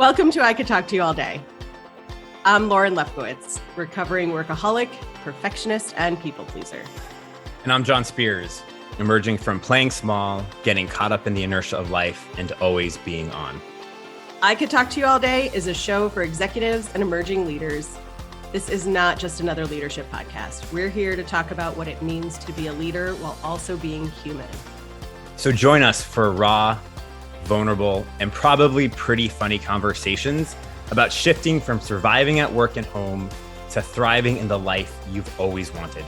Welcome to I Could Talk to You All Day. I'm Lauren Lefkowitz, recovering workaholic, perfectionist, and people pleaser. And I'm John Spears, emerging from playing small, getting caught up in the inertia of life, and always being on. I Could Talk to You All Day is a show for executives and emerging leaders. This is not just another leadership podcast. We're here to talk about what it means to be a leader while also being human. So join us for raw, vulnerable, and probably pretty funny conversations about shifting from surviving at work and home to thriving in the life you've always wanted.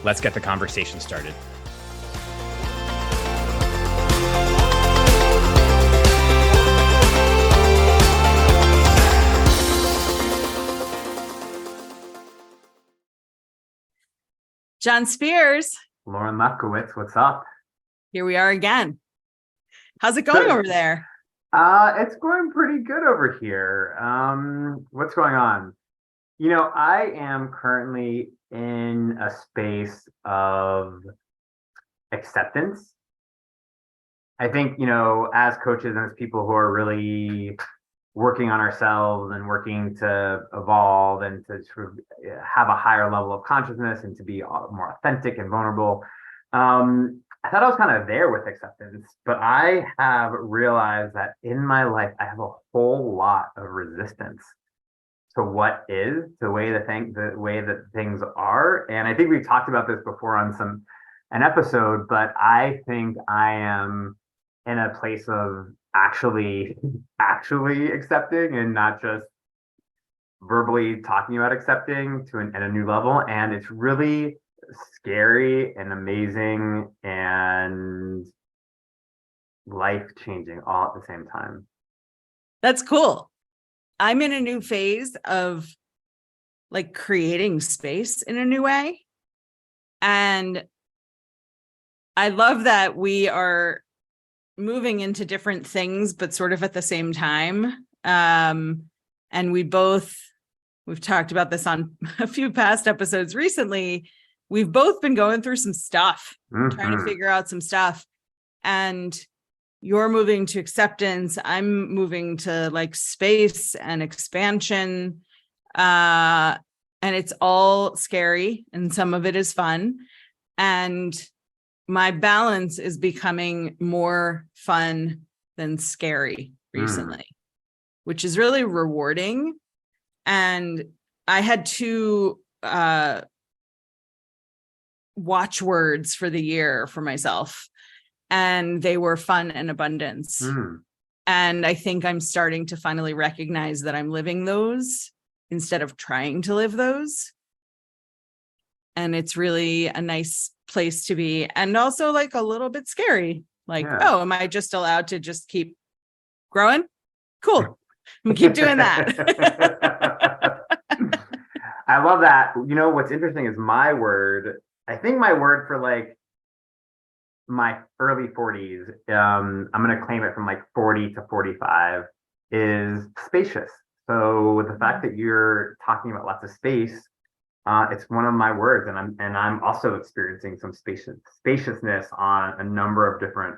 Let's get the conversation started. John Spears. Lauren Lefkowitz, what's up? Here we are again. How's it going over there? It's going pretty good over here. What's going on? I am currently in a space of acceptance. I think, as coaches and as people who are really working on ourselves and working to evolve and to sort of have a higher level of consciousness and to be more authentic and vulnerable, I thought I was kind of there with acceptance, but I have realized that in my life, I have a whole lot of resistance to what is, the way that things are. And I think we've talked about this before on an episode, but I think I am in a place of actually accepting and not just verbally talking about accepting at a new level. And it's really scary and amazing and life-changing all at the same time. That's cool. I'm in a new phase of creating space in a new way. And I love that we are moving into different things, but sort of at the same time. And we've talked about this on a few past episodes recently. We've both been going through some stuff, trying to figure out some stuff. And you're moving to acceptance. I'm moving to space and expansion. And it's all scary and some of it is fun. And my balance is becoming more fun than scary recently, which is really rewarding. And I had two watchwords for the year for myself, and they were fun and abundance. And I think I'm starting to finally recognize that I'm living those instead of trying to live those. And it's really a nice place to be, and also a little bit scary. Oh, am I just allowed to just keep growing? Cool. I'm gonna keep doing that. I love that. What's interesting is I think my word for my early 40s, I'm going to claim it from 40 to 45, is spacious. So the fact that you're talking about lots of space, it's one of my words, and I'm also experiencing some spaciousness on a number of different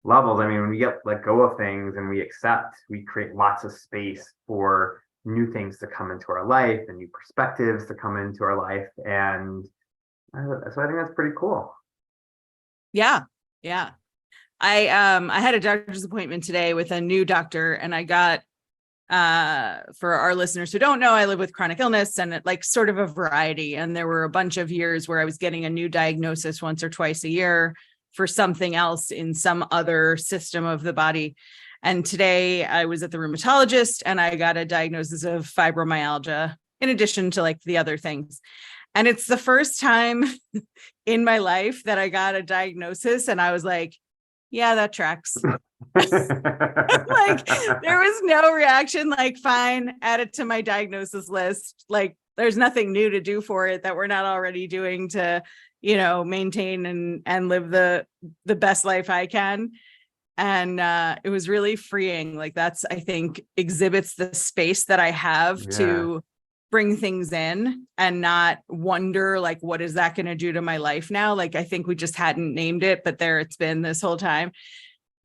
levels. I mean, when we let go of things and we accept, we create lots of space for new things to come into our life and new perspectives to come into our life. And so I think that's pretty cool. Yeah. I had a doctor's appointment today with a new doctor, and I got, for our listeners who don't know, I live with chronic illness and sort of a variety. And there were a bunch of years where I was getting a new diagnosis once or twice a year for something else in some other system of the body. And today I was at the rheumatologist and I got a diagnosis of fibromyalgia in addition to the other things. And it's the first time in my life that I got a diagnosis and I was yeah, that tracks. There was no reaction, fine, add it to my diagnosis list. There's nothing new to do for it that we're not already doing to, maintain and live the best life I can. And it was really freeing. That's, I think, exhibits the space that I have to bring things in and not wonder what is that going to do to my life now? I think we just hadn't named it, but there it's been this whole time.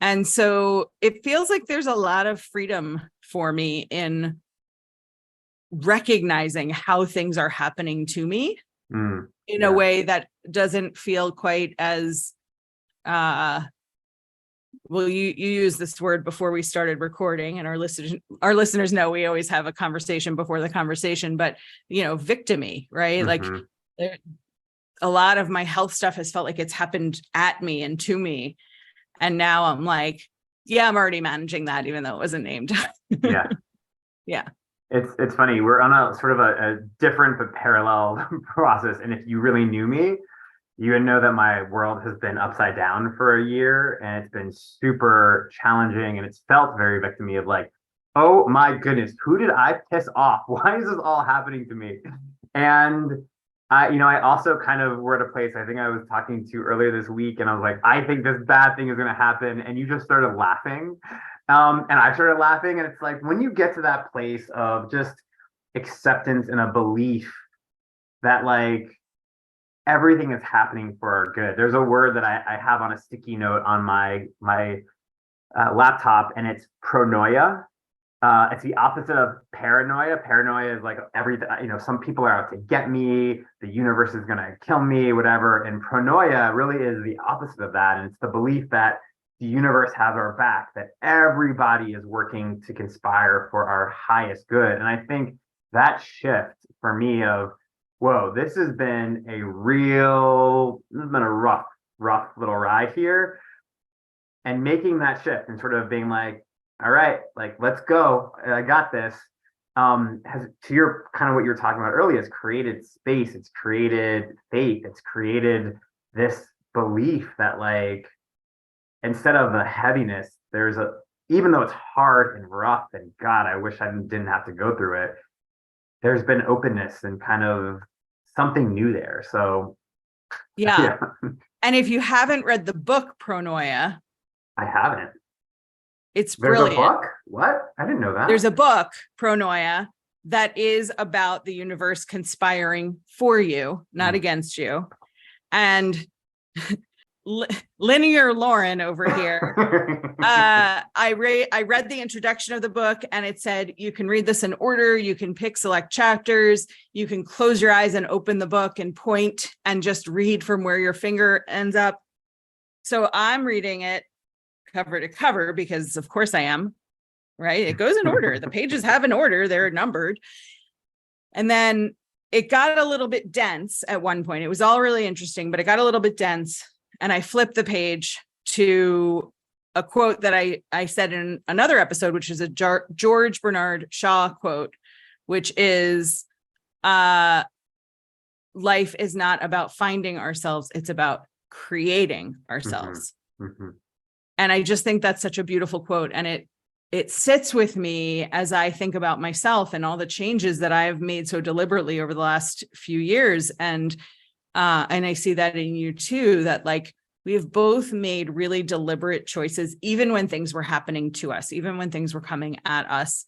And so it feels like there's a lot of freedom for me in recognizing how things are happening to me in a way that doesn't feel quite as well, you used this word before we started recording, and our listeners know we always have a conversation before the conversation, but victimy, right? Like a lot of my health stuff has felt like it's happened at me and to me. And now I'm like, yeah, I'm already managing that, even though it wasn't named. Yeah. Yeah. It's funny. We're on a sort of a different but parallel process. And if you really knew me, you would know that my world has been upside down for a year, and it's been super challenging, and it's felt very victimy of like, oh my goodness, who did I piss off? Why is this all happening to me? And I also kind of were at a place, I think I was talking to you earlier this week, and I was like, I think this bad thing is going to happen. And you just started laughing. And I started laughing. And it's like, when you get to that place of just acceptance and a belief that like everything is happening for our good. There's a word that I have on a sticky note on my laptop, and it's pronoia. It's the opposite of paranoia. Paranoia is like everything, some people are out to get me, the universe is going to kill me, whatever. And pronoia really is the opposite of that. And it's the belief that the universe has our back, that everybody is working to conspire for our highest good. And I think that shift for me of, whoa, this has been a rough little ride here. And making that shift and sort of being like, all right, like, let's go. I got this. Has, to your kind of what you were talking about earlier, has created space. It's created faith. It's created this belief that like, instead of the heaviness, even though it's hard and rough and God, I wish I didn't have to go through it. There's been openness and kind of something new there. So yeah. And if you haven't read the book Pronoia, I haven't. It's brilliant. There's a book? What? I didn't know that. There's a book, Pronoia, that is about the universe conspiring for you, not against you. And linear Lauren over here, I read the introduction of the book, and it said, you can read this in order. You can pick select chapters. You can close your eyes and open the book and point and just read from where your finger ends up. So I'm reading it cover to cover because of course I am, right? It goes in order. The pages have an order, they're numbered. And then it got a little bit dense at one point. It was all really interesting, but it got a little bit dense. And I flipped the page to a quote that I said in another episode, which is a George Bernard Shaw quote, which is, life is not about finding ourselves, it's about creating ourselves. Mm-hmm. And I just think that's such a beautiful quote. And it sits with me as I think about myself and all the changes that I've made so deliberately over the last few years. And I see that in you too, that like we have both made really deliberate choices, even when things were happening to us, even when things were coming at us.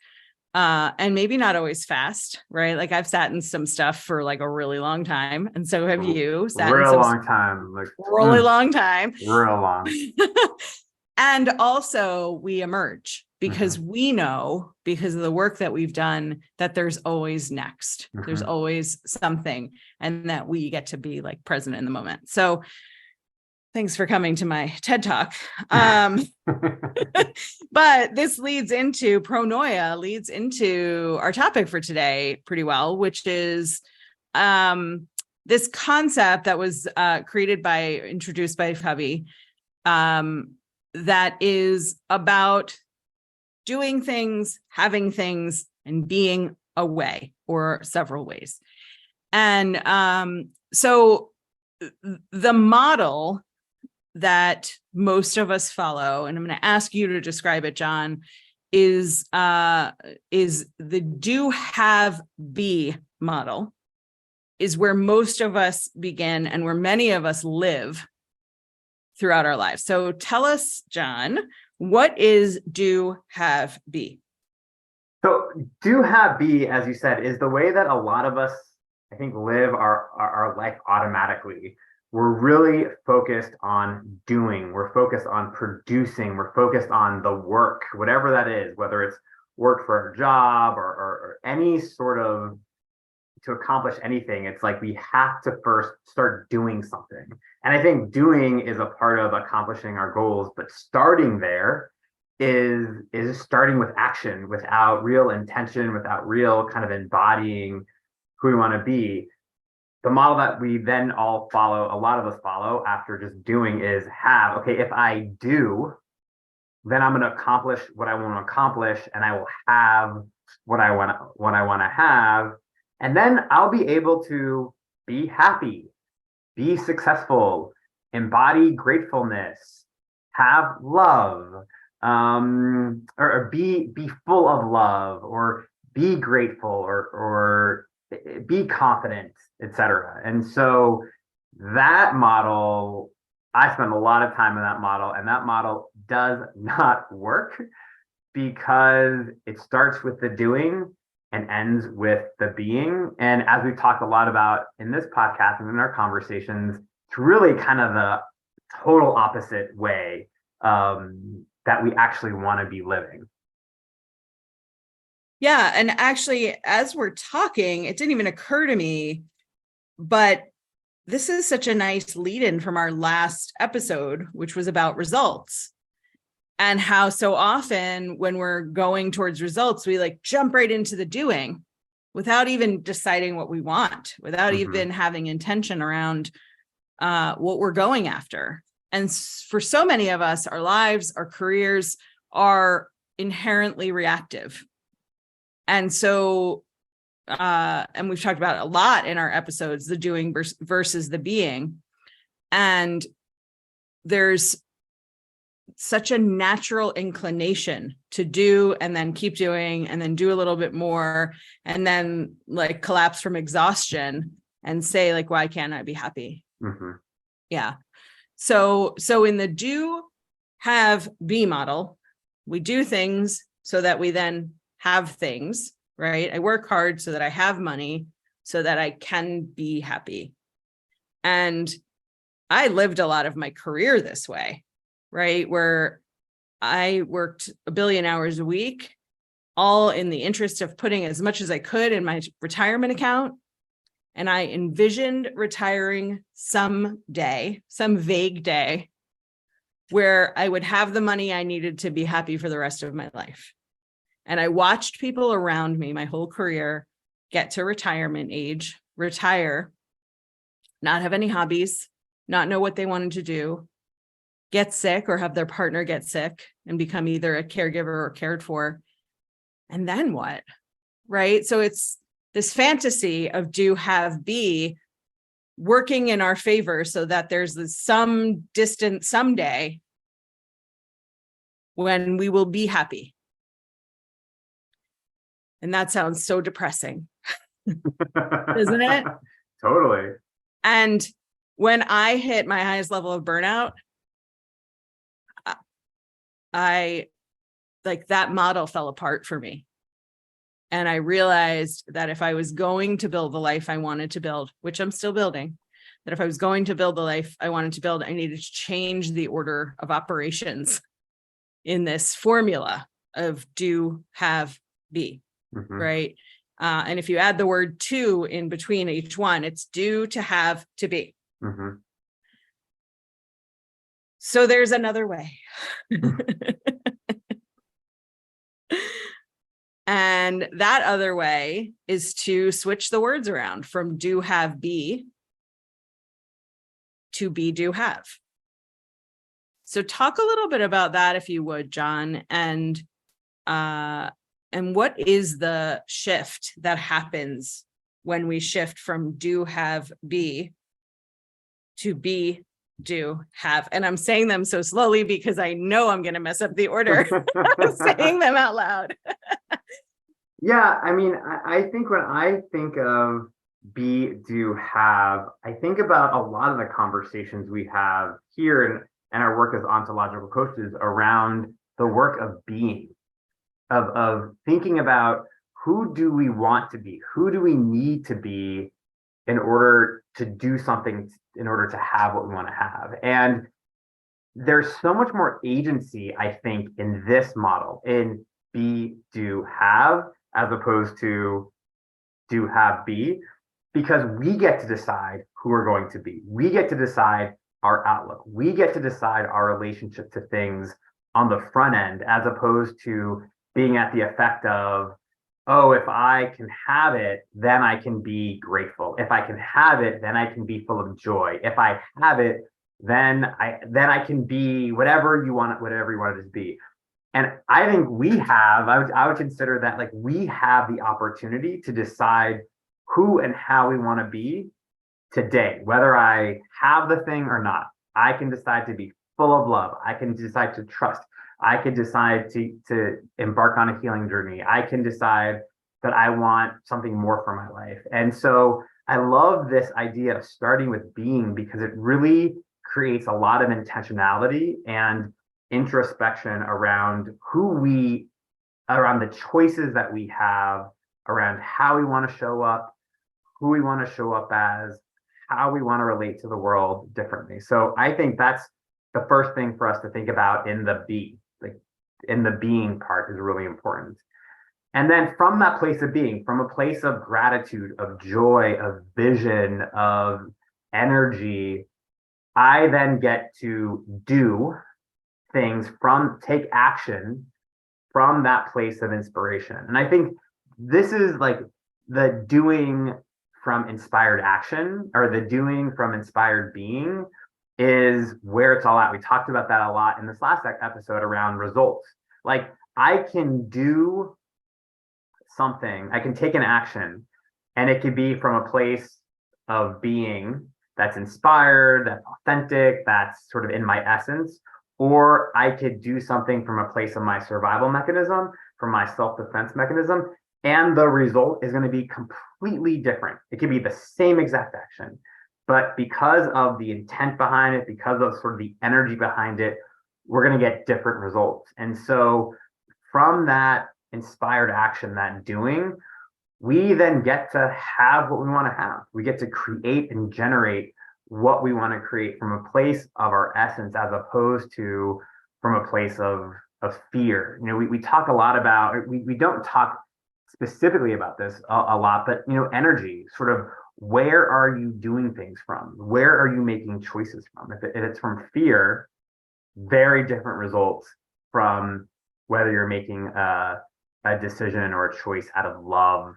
And maybe not always fast, right? Like I've sat in some stuff for like a really long time. And so have you. Real long time. Like really long time. Real long. And also we emerge because we know, because of the work that we've done, that there's always next. There's always something, and that we get to be like present in the moment. So thanks for coming to my TED Talk. But this leads into Pronoia, leads into our topic for today pretty well, which is this concept that was introduced by Fabi, that is about doing things, having things, and being a way or several ways. And so the model that most of us follow, and I'm going to ask you to describe it, John, is the do, have, be model, is where most of us begin and where many of us live throughout our lives. So tell us, John, what is do, have, be? So do, have, be, as you said, is the way that a lot of us, I think, live our life automatically. We're really focused on doing, we're focused on producing, we're focused on the work, whatever that is, whether it's work for a job or any sort of to accomplish anything, it's like we have to first start doing something. And I think doing is a part of accomplishing our goals, but starting there is starting with action without real intention, without real kind of embodying who we want to be. The model that we then all follow, a lot of us follow after just doing is have, okay, if I do, then I'm going to accomplish what I want to accomplish and I will have what I want to have. And then I'll be able to be happy, be successful, embody gratefulness, have love, or be full of love, or be grateful, or be confident, etc. And so that model, I spend a lot of time in that model, and that model does not work because it starts with the doing and ends with the being. And as we've talked a lot about in this podcast and in our conversations, it's really kind of the total opposite way that we actually want to be living. Yeah. And actually, as we're talking, it didn't even occur to me, but this is such a nice lead in from our last episode, which was about results. And how so often when we're going towards results, we like jump right into the doing without even deciding what we want, without even having intention around what we're going after. And for so many of us, our lives, our careers are inherently reactive. And so, and we've talked about it a lot in our episodes, the doing versus the being. And there's such a natural inclination to do and then keep doing and then do a little bit more and then like collapse from exhaustion and say like, why can't I be happy? Yeah. So in the do, have, be model, we do things so that we then have things, right? I work hard so that I have money so that I can be happy. And I lived a lot of my career this way, right? Where I worked a billion hours a week, all in the interest of putting as much as I could in my retirement account. And I envisioned retiring someday, some vague day, where I would have the money I needed to be happy for the rest of my life. And I watched people around me my whole career get to retirement age, retire, not have any hobbies, not know what they wanted to do, get sick or have their partner get sick and become either a caregiver or cared for. And then what? Right? So it's this fantasy of do, have, be working in our favor so that there's this some distant someday when we will be happy. And that sounds so depressing, isn't it? Totally. And when I hit my highest level of burnout, I like that model fell apart for me. And I realized that if I was going to build the life I wanted to build, which I'm still building, that if I was going to build the life I wanted to build, I needed to change the order of operations in this formula of do, have, be, right? And if you add the word to in between each one, it's do, to have, to be. So there's another way. And that other way is to switch the words around from do, have, be to be, do, have. So talk a little bit about that, if you would, John, and what is the shift that happens when we shift from do, have, be to be, do, have. And I'm saying them so slowly because I know I'm going to mess up the order. I'm saying them out loud. Yeah, I mean, I think when I think of be, do, have, I think about a lot of the conversations we have here and our work as ontological coaches around the work of being, of thinking about who do we want to be, who do we need to be in order to do something, in order to have what we want to have. And there's so much more agency, I think, in this model, in be, do, have, as opposed to do, have, be, because we get to decide who we're going to be. We get to decide our outlook. We get to decide our relationship to things on the front end, as opposed to being at the effect of, oh, if I can have it, then I can be grateful. If I can have it, then I can be full of joy. If I have it, then I can be whatever you want it to be. And I think I would consider that like we have the opportunity to decide who and how we want to be today, whether I have the thing or not. I can decide to be full of love. I can decide to trust. I can decide to embark on a healing journey. I can decide that I want something more for my life. And so I love this idea of starting with being, because it really creates a lot of intentionality and introspection around around the choices that we have, around how we want to show up, who we want to show up as, how we want to relate to the world differently. So I think that's the first thing for us to think about in the be, like in the being part is really important. And then from that place of being, from a place of gratitude, of joy, of vision, of energy, I then get to do things take action from that place of inspiration. And I think this is like the doing from inspired action, or the doing from inspired being, is where it's all at. We talked about that a lot in this last episode around results. Like I can do something, I can take an action, and it could be from a place of being that's inspired, that's authentic, that's sort of in my essence, or I could do something from a place of my survival mechanism, from my self-defense mechanism, and the result is going to be completely different. It could be the same exact action, but because of the intent behind it, because of sort of the energy behind it, we're going to get different results. And so from that inspired action, that doing, we then get to have what we want to have. We get to create and generate what we want to create from a place of our essence, as opposed to from a place of fear. You know, we talk a lot about, we don't talk specifically about this a lot, but you know, energy, sort of, where are you doing things from? Where are you making choices from? If it's from fear, very different results from whether you're making a decision or a choice out of love,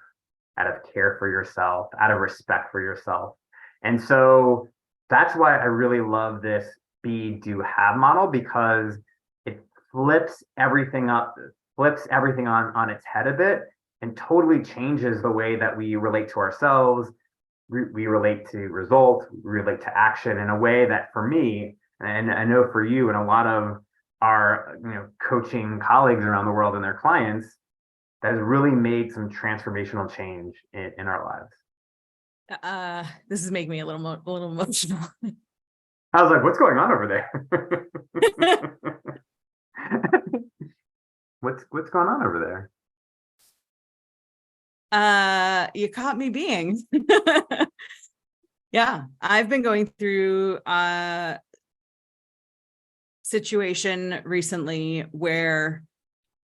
out of care for yourself, out of respect for yourself. And so that's why I really love this be, do, have model, because it flips everything on its head a bit, and totally changes the way that we relate to ourselves. We relate to results, we relate to action in a way that, for me, and I know for you and a lot of our coaching colleagues around the world and their clients, that has really made some transformational change in our lives. This is making me a little emotional. I was like, what's going on over there? What's going on over there? You caught me being. Yeah, I've been going through a situation recently where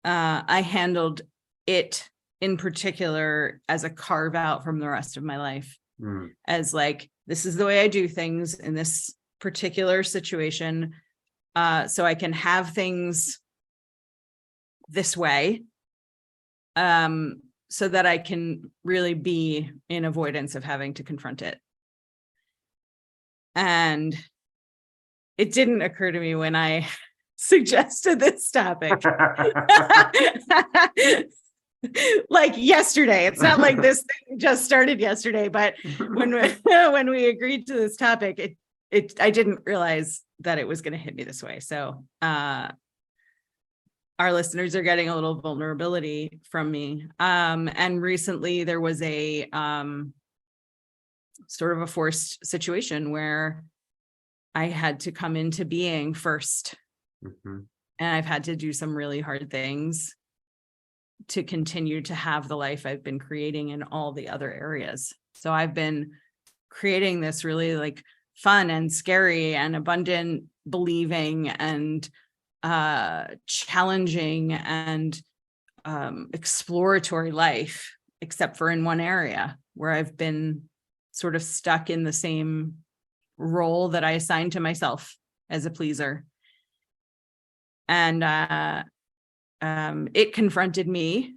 I handled it in particular as a carve out from the rest of my life. As like, this is the way I do things in this particular situation, so I can have things this way, so that I can really be in avoidance of having to confront it. And it didn't occur to me when I suggested this topic. Like yesterday. It's not like this thing just started yesterday, but when we agreed to this topic, I didn't realize that it was going to hit me this way. So our listeners are getting a little vulnerability from me. And recently there was a sort of a forced situation where I had to come into being first. And I've had to do some really hard things to continue to have the life I've been creating in all the other areas. So I've been creating this really like fun and scary and abundant, believing and challenging and exploratory life, except for in one area where I've been sort of stuck in the same role that I assigned to myself as a pleaser. And it confronted me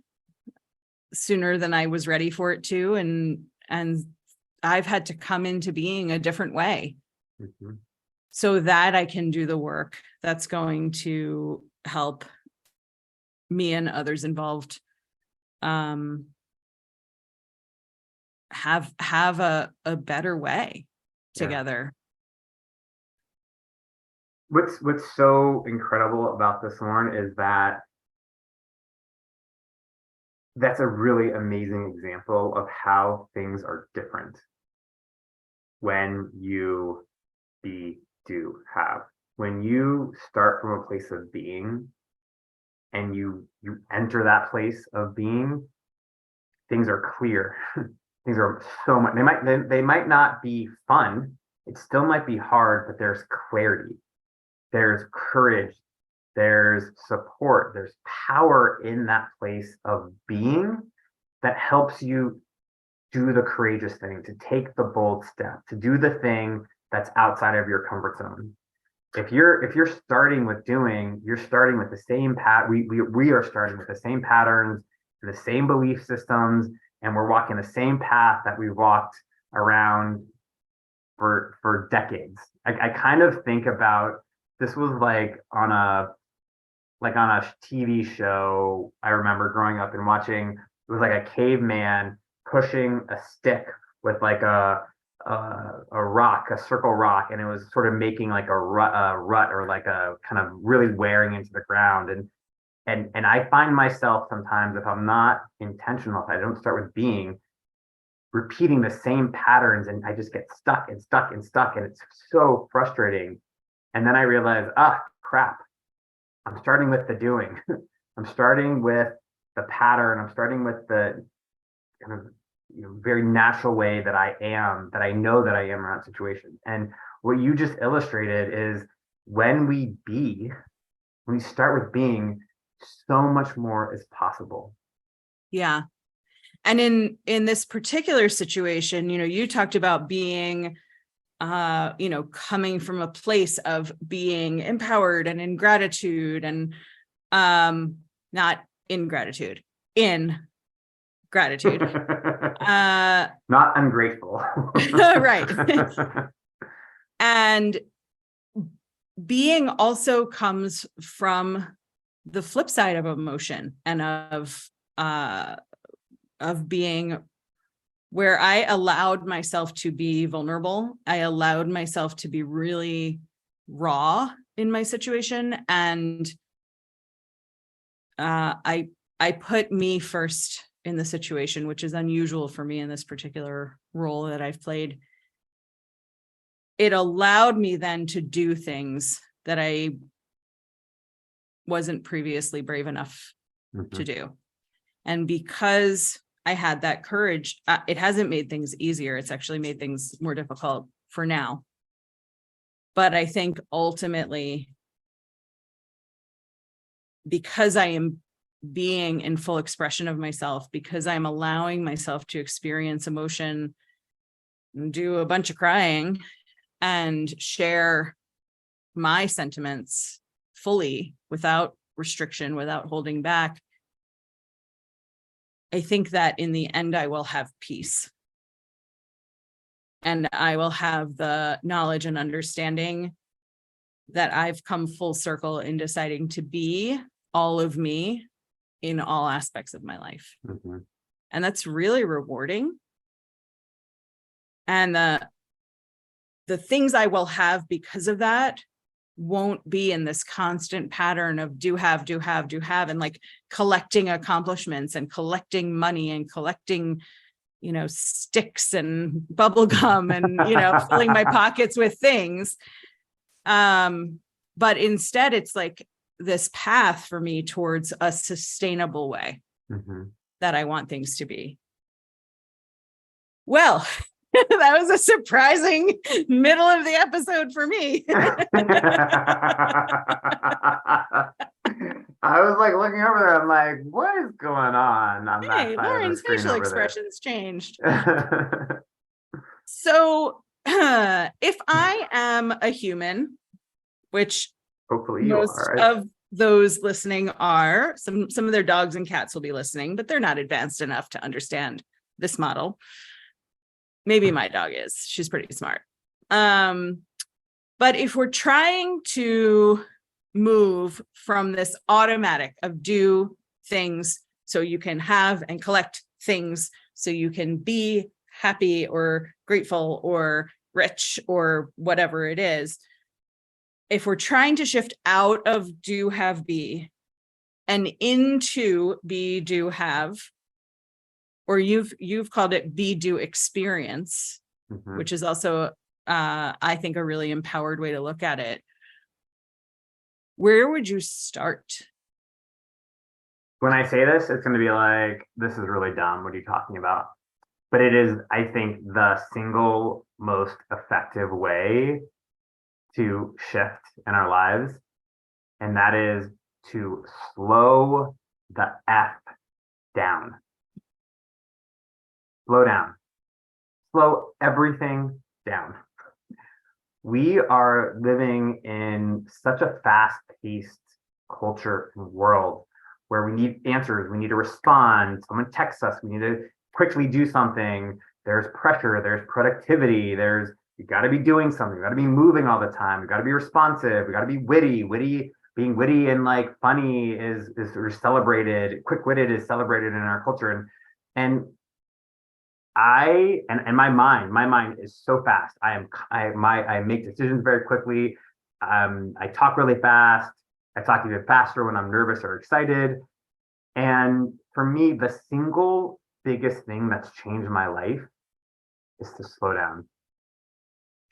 sooner than I was ready for it to. And I've had to come into being a different way so that I can do the work that's going to help me and others involved have a better way together. What's so incredible about this, Lauren, is that that's a really amazing example of how things are different when you be, do, have. When you start from a place of being and you enter that place of being, things are clear. Things are so much, they might not be fun. It still might be hard, but there's clarity. There's courage, there's support, there's power in that place of being that helps you do the courageous thing, to take the bold step, to do the thing that's outside of your comfort zone. If you're starting with doing, you're starting with the same we are starting with the same patterns, the same belief systems, and we're walking the same path that we walked around for decades. I kind of think about, this was like on a TV show I remember growing up and watching. It was like a caveman pushing a stick with like a rock, a circle rock, and it was sort of making like a rut or like a kind of really wearing into the ground. And I find myself sometimes, if I'm not intentional, if I don't start with being, repeating the same patterns, and I just get stuck and stuck and stuck, and it's so frustrating. And then I realize, crap, I'm starting with the doing. I'm starting with the pattern. I'm starting with the kind of very natural way that I know that I am around situations. And what you just illustrated is when we start with being, so much more is possible. Yeah. And in this particular situation, you talked about being coming from a place of being empowered and in gratitude, and not ingratitude, in gratitude. Not ungrateful. Right. And being also comes from the flip side of emotion and of being, where I allowed myself to be vulnerable. I allowed myself to be really raw in my situation. And I put me first in the situation, which is unusual for me in this particular role that I've played. It allowed me then to do things that I wasn't previously brave enough to do. And because I had that courage, it hasn't made things easier. It's actually made things more difficult for now. But I think ultimately, because I am being in full expression of myself, because I'm allowing myself to experience emotion, do a bunch of crying, and share my sentiments fully without restriction, without holding back, I think that in the end, I will have peace. And I will have the knowledge and understanding that I've come full circle in deciding to be all of me in all aspects of my life. And that's really rewarding. And the things I will have because of that won't be in this constant pattern of do have, and like collecting accomplishments and collecting money and collecting, sticks and bubble gum and, filling my pockets with things. But instead it's like this path for me towards a sustainable way that I want things to be. Well, That was a surprising middle of the episode for me. I was like looking over there. I'm like, what is going on that Hey, side of the Lauren's screen facial over expressions changed. there? So if I am a human, which Hopefully you most are. of those listening are, some of their dogs and cats will be listening, but they're not advanced enough to understand this model. Maybe my dog is. She's pretty smart. But if we're trying to move from this automatic of do things so you can have and collect things so you can be happy or grateful or rich or whatever it is, if we're trying to shift out of do, have, be and into be, do, have, or you've called it be, do, experience, Mhm. which is also I think a really empowered way to look at it. Where would you start? When I say this, it's going to be like, this is really dumb. What are you talking about? But it is, I think, the single most effective way to shift in our lives. And that is to slow the F down. Slow down. Slow everything down. We are living in such a fast-paced culture and world where we need answers, we need to respond, someone texts us, we need to quickly do something. There's pressure, there's productivity, you got to be doing something, you got to be moving all the time, you got to be responsive, you got to be witty. Being witty and like funny is celebrated. Quick-witted is celebrated in our culture, and my mind is so fast. I make decisions very quickly. I talk really fast. I talk even faster when I'm nervous or excited. And for me, the single biggest thing that's changed my life is to slow down.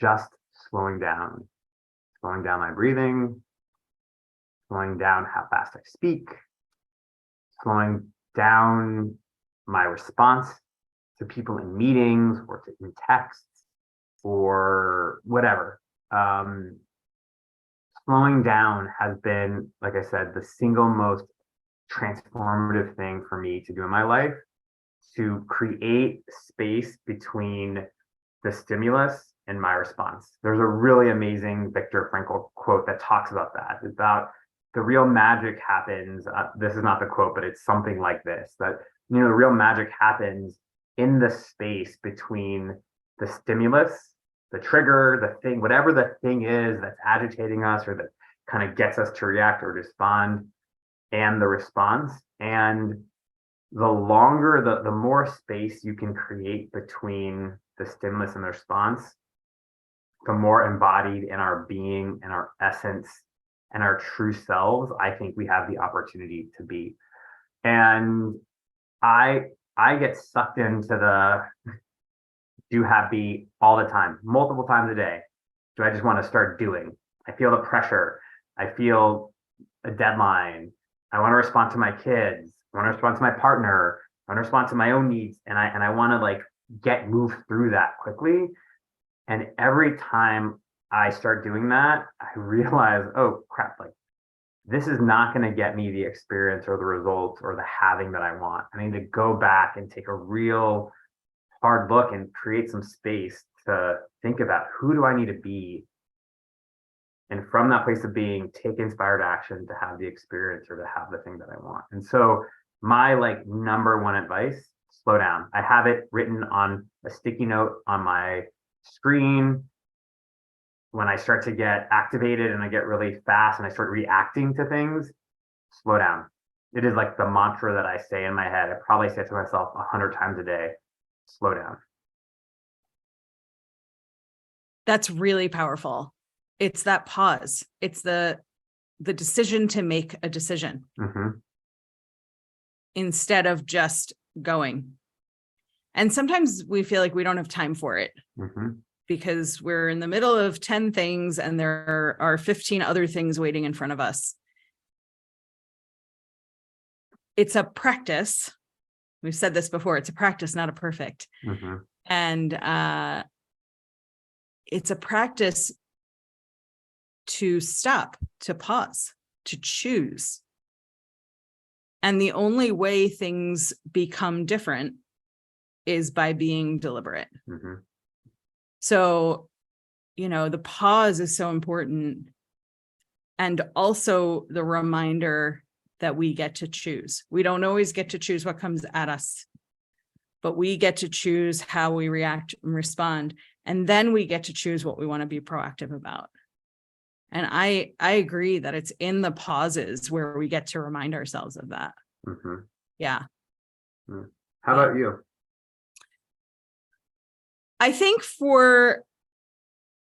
Just slowing down my breathing, slowing down how fast I speak, slowing down my response to people in meetings or in texts or whatever. Slowing down has been, like I said, the single most transformative thing for me to do in my life, to create space between the stimulus and my response. There's a really amazing Viktor Frankl quote that talks about that, about the real magic happens. This is not the quote, but it's something like this, that, the real magic happens in the space between the stimulus, the trigger, the thing, whatever the thing is that's agitating us or that kind of gets us to react or respond, and the response. And the longer, the more space you can create between the stimulus and the response, the more embodied in our being and our essence and our true selves, I think we have the opportunity to be. And I get sucked into the do, have, be all the time, multiple times a day. Do I just want to start doing? I feel the pressure. I feel a deadline. I want to respond to my kids. I want to respond to my partner. I want to respond to my own needs. And I want to like move through that quickly. And every time I start doing that, I realize, oh crap, like this is not going to get me the experience or the results or the having that I want. I need to go back and take a real hard look and create some space to think about, who do I need to be? And from that place of being, take inspired action to have the experience or to have the thing that I want. And so my like number one advice, slow down. I have it written on a sticky note on my screen. When I start to get activated and I get really fast and I start reacting to things, slow down. It is like the mantra that I say in my head. I probably say it to myself 100 times a day, slow down. That's really powerful. It's that pause. It's the decision to make a decision instead of just going. And sometimes we feel like we don't have time for it because we're in the middle of 10 things and there are 15 other things waiting in front of us. It's a practice. We've said this before. It's a practice, not a perfect. And it's a practice to stop, to pause, to choose. And the only way things become different is by being deliberate. Mm-hmm. So, the pause is so important. And also the reminder that we get to choose. We don't always get to choose what comes at us, but we get to choose how we react and respond. And then we get to choose what we want to be proactive about. And I agree that it's in the pauses where we get to remind ourselves of that. Mm-hmm. Yeah. How about you? I think for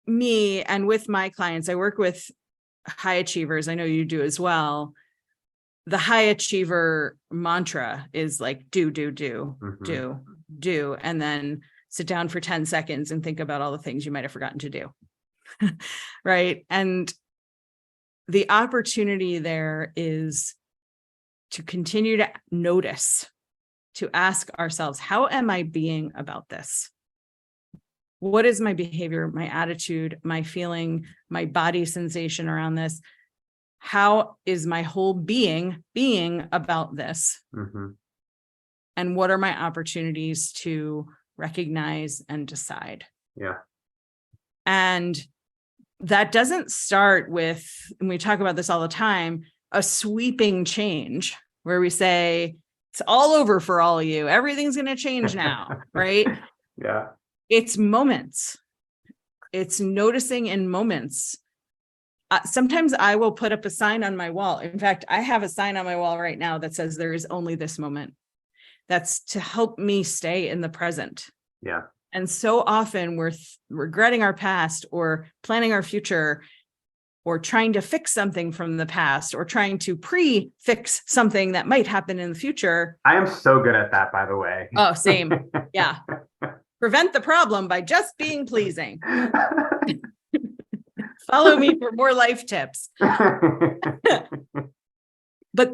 me and with my clients, I work with high achievers. I know you do as well. The high achiever mantra is like, do, and then sit down for 10 seconds and think about all the things you might have forgotten to do. Right. And the opportunity there is to continue to notice, to ask ourselves, how am I being about this? What is my behavior, my attitude, my feeling, my body sensation around this? How is my whole being about this? Mm-hmm. And what are my opportunities to recognize and decide? Yeah. And that doesn't start with, and we talk about this all the time, a sweeping change where we say, it's all over for all of you. Everything's going to change now, right? Yeah. It's moments. It's noticing in moments. Sometimes I will put up a sign on my wall. In fact, I have a sign on my wall right now that says there is only this moment. That's to help me stay in the present. Yeah. And so often we're regretting our past or planning our future or trying to fix something from the past or trying to pre-fix something that might happen in the future. I am so good at that, by the way. Oh, same. Yeah. Prevent the problem by just being pleasing. Follow me for more life tips. But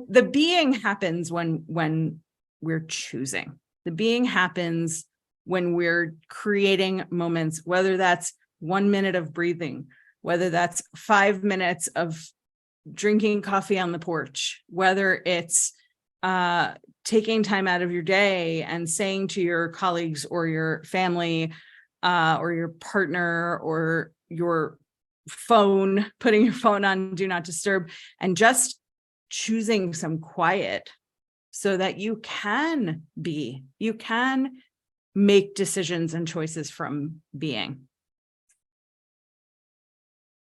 the being happens when we're choosing. The being happens when we're creating moments, whether that's 1 minute of breathing, whether that's 5 minutes of drinking coffee on the porch, whether it's taking time out of your day and saying to your colleagues or your family or your partner or your phone, putting your phone on do not disturb, and just choosing some quiet so that you can make decisions and choices from being.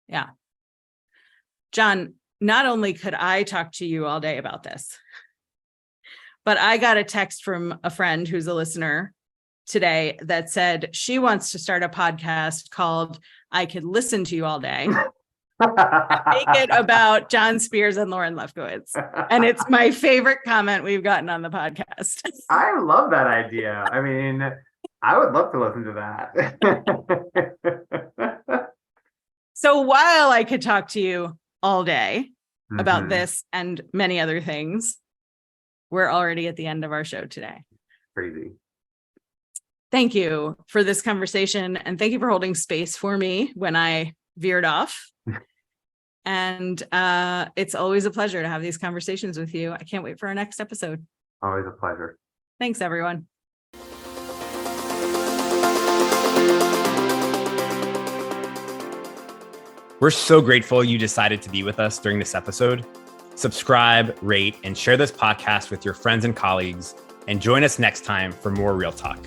Yeah. John, not only could I talk to you all day about this, but I got a text from a friend who's a listener today that said she wants to start a podcast called I Could Listen to You All Day. Make it about John Spears and Lauren Lefkowitz. And it's my favorite comment we've gotten on the podcast. I love that idea. I mean, I would love to listen to that. So while I could talk to you all day about Mhm. this and many other things, we're already at the end of our show today. Crazy. Thank you for this conversation. And thank you for holding space for me when I veered off. And it's always a pleasure to have these conversations with you. I can't wait for our next episode. Always a pleasure. Thanks, everyone. We're so grateful you decided to be with us during this episode. Subscribe, rate, and share this podcast with your friends and colleagues. And join us next time for more Real Talk.